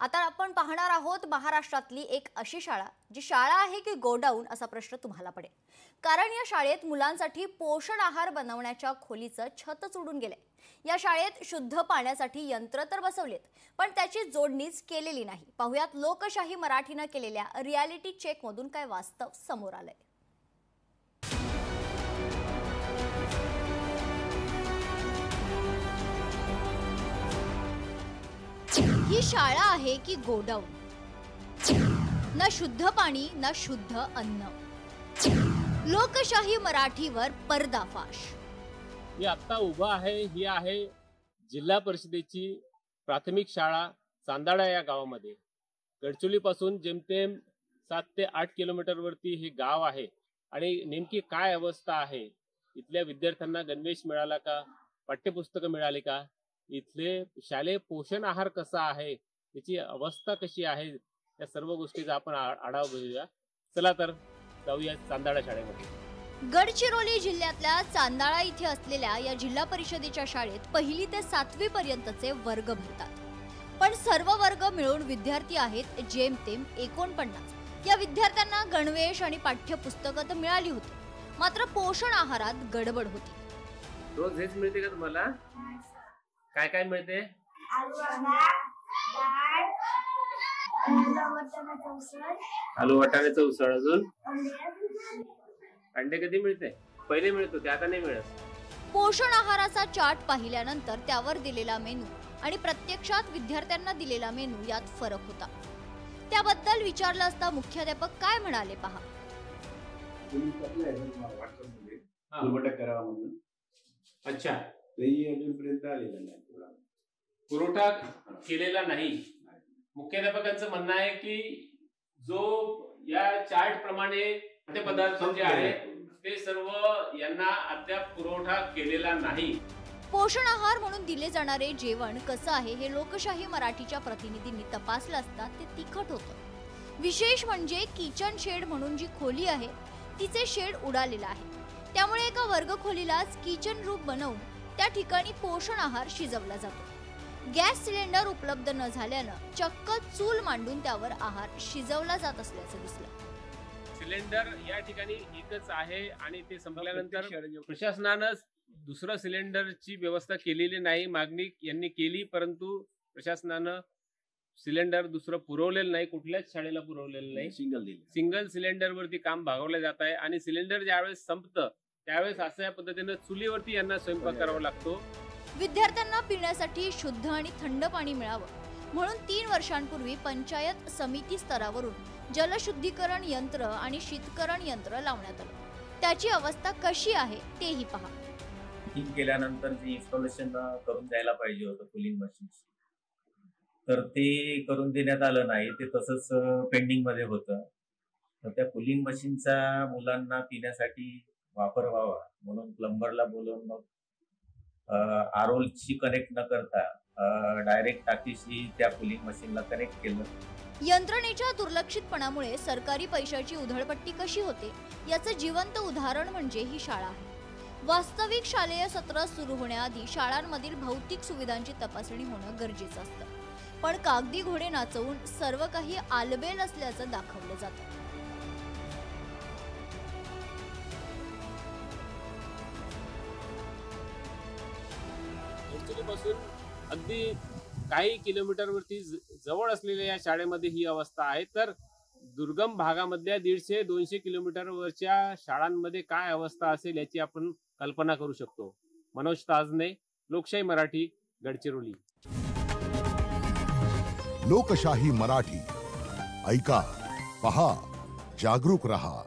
आता आपण पाहणार आहोत महाराष्ट्रातली एक अशी शाळा जी शाळा आहे की गोडाऊन असा प्रश्न तुम्हाला पडेल। कारण या शाळेत मुलांसाठी पोषण आहार बनवण्याच्या खोलीचं छतच उडून गेलंय। या शाळेत शुद्ध पाण्यासाठी यंत्र तर बसवलेत पण त्याची जोडणीच केलेली नाही। पाहुयात लोकशाही मराठीने केलेल्या रियालिटी चेक मधून काय वास्तव समोर आलंय। ही शाळा आहे की गोडाऊन? ना शुद्ध पाणी ना शुद्ध अन्न। लोकशाही मराठीवर पर्दाफाश। मी आता उभा आहे ही आहे जिल्हा परिषदेची प्राथमिक शाळा चांदाडा या गावामध्ये। गडचिरोली पासून जेमतेम 7 ते 8 किलोमीटर वरती हे गाव आहे आणि नेमकी काय अवस्था आहे, इथल्या विद्यार्थ्यांना गणवेश मिळाला का, पाठ्यपुस्तकं मिळाली का, इथले शालेय पोषण आहार कसा आहे, त्याची अवस्था कशी आहे, या सर्व गोष्टीचा आपण आढावा घेऊया। चला तर जाऊया चांदाडा शाळेमध्ये। गडचिरोली जिल्ह्यातल्या चांदाडा इथे असलेल्या या जिल्हा परिषदेच्या शाळेत 1ली ते 7वी पर्यंतचे वर्ग भरतात। पण सर्व वर्ग मिळून विद्यार्थी आहेत जेमतेम 49। या विद्यार्थ्यांना गणवेश आणि पाठ्यपुस्तकं तर मिळाली होती, मात्र पोषण आहारात गडबड होती। रोज हेच मिळते का तुम्हाला? काय काय मिळते? आलू वाटाण्याचं उसळ, अजून अंडे कधी मिळते? पहिले मिळत होते, आता नाही मिळत। पोषण आहाराचा चार्ट पाहिल्यानंतर त्यावर दिलेला मेनू आणि प्रत्यक्षात विद्यार्थ्यांना दिलेला मेनू यात फरक होता। त्याबद्दल विचारलं असता मुख्याध्यापक काय म्हणाले पहा। अच्छा, पुरवठा केलेला नाही। मुख्याध्यापकांचं म्हणणं आहे की जो या चार्ट प्रमाणे पदार्थ जे आहे ते सर्व यांना अद्याप पुरवठा केलेला नाही। पोषण आहार म्हणून दिले जाणारे जेवण कसं आहे हे लोकशाही मराठीच्या प्रतिनिधींनी तपासलं असता ते तिखट होतं। विशेष म्हणजे किचन शेड म्हणून जी खोली आहे तिचे शेड उडालेलं आहे। त्यामुळे एका वर्ग खोलीलाच किचन रूम बनवून त्या ठिकाणी पोषण आहार शिजवला जातो। गॅस सिलेंडर उपलब्ध न झाल्यानं चक्क चूल मांडून त्यावर आहार शिजवला जात असल्याचं दिसलं। सिलेंडर या ठिकाणी एकच आहे आणि ते संपल्यानंतर प्रशासनानं दुसरं सिलेंडरची व्यवस्था केलेली नाही। मागणी यांनी केली परंतु प्रशासनानं सिलेंडर दुसरं पुरवलेलं नाही, कुठल्याच शाळेला पुरवलेलं नाही। सिंगल सिलेंडर वरती काम भागवलं जात आहे आणि सिलेंडर ज्यावेळेस संपतं त्यावेळेस अशा पद्धतीनं चुलीवरती यांना स्वयंपाक करावा लागतो। विद्यार्थ्यांना पिण्यासाठी शुद्ध आणि थंड पाणी मिळावं म्हणून 3 वर्षांपूर्वी पंचायत समिती स्तरावरून जलशुद्धीकरण यंत्र आणि शीतकरण यंत्र लावण्यात आलं। त्याची अवस्था कशी आहे तेही पहा। फिटिंग केल्यानंतर जे इन्स्टॉलेशन करून द्यायला पाहिजे होतं कूलिंग मशीन, तर ते करून देण्यात आलं नाही, ते तसंच पेंडिंग मध्ये होतं। तर त्या कूलिंग मशीनचा मुलांना पिण्यासाठी वापर व्हावा म्हणून प्लंबरला बोलवून मग आरओची कनेक्ट न करता डायरेक्ट टाकीशी त्या कूलिंग मशीनला कनेक्ट केलं। यंत्रणेच्या दुर्लक्षितपणामुळे सरकारी पैशाची उधळपट्टी कशी होते याचं जिवंत उदाहरण म्हणजे ही शाळा आहे। वास्तविक शालेय सत्र सुरू होण्याआधी शाळांमधील भौतिक सुविधांची तपासणी होणं गरजेचं असतं, पण कागदी घोडे नाचवून सर्व काही आलबेल असल्याचं दाखवलं जातं। पासून अगदी काही किलोमीटर वरती जवळ असलेल्या या शाळेमध्ये ही अवस्था आहे, तर दुर्गम भागामधल्या 150-200 किलोमीटर वरच्या शाळांमध्ये काय अवस्था असेल याची आपण कल्पना करू शकतो। मनोज ताजने, लोकशाही मराठी, गडचिरोली। लोकशाही मराठी ऐका, पहा, जागरूक रहा।